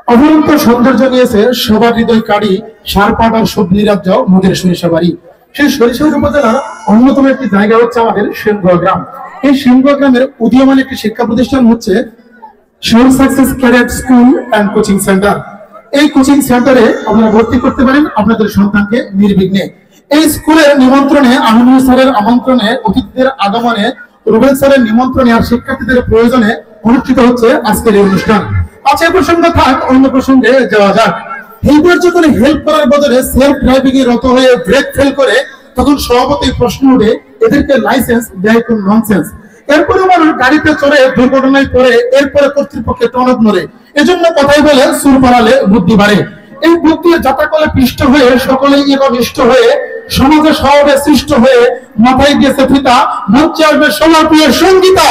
অভূত সৌন্দর্য নিয়েছে সবার হৃদয় কাড়ি সারপাট আর সবজি রাজ্য মোদের সরিষা বাড়ি। সেই সরিষাবাড়ি উপজেলার অন্যতম একটি জায়গা হচ্ছে আমাদের সিংহ গ্রাম। এই সিংহ গ্রামের উদীয়মান একটি শিক্ষা প্রতিষ্ঠান হচ্ছে sure success career school and coaching centre. এই কোচিং সেন্টারে আপনারা ভর্তি করতে পারেন আপনাদের সন্তানকে নির্বিঘ্নে। এই স্কুলের নিমন্ত্রণে আমিনুল স্যারের আমন্ত্রণে, অতিথিদের আগমনে, রুবেল স্যারের নিমন্ত্রণে আর শিক্ষার্থীদের প্রয়োজনে অনুষ্ঠিত হচ্ছে আজকের এই অনুষ্ঠান। আচ্ছা, এই প্রসঙ্গ থাক, অন্য প্রসঙ্গে যাওয়া যাক। হেল্পার যখন হেল্প করার বদলে সেলফ ড্রাইভিং এ রত হয়ে ব্রেক ফেল করে, তখন স্বভাবতই প্রশ্ন উঠে এদেরকে লাইসেন্স দেয় কোন ননসেন্স। এরপরে মানুষ গাড়িতে চড়ে দুর্ঘটনায় পড়ে, এরপরে কর্তৃপক্ষের টনক নড়ে। এজন্য কথাই বলে সুর পাড়ালে বুদ্ধি বাড়ে। এই বুদ্ধির জাতাকলে পিষ্ট হয়ে সকলেই একনিষ্ঠ হয়ে সমাজে স্বভাবে সৃষ্ট হয়ে মাথায় দিয়েছে ফিতা, মঞ্চে আসবে সবার প্রিয় সঙ্গীতা।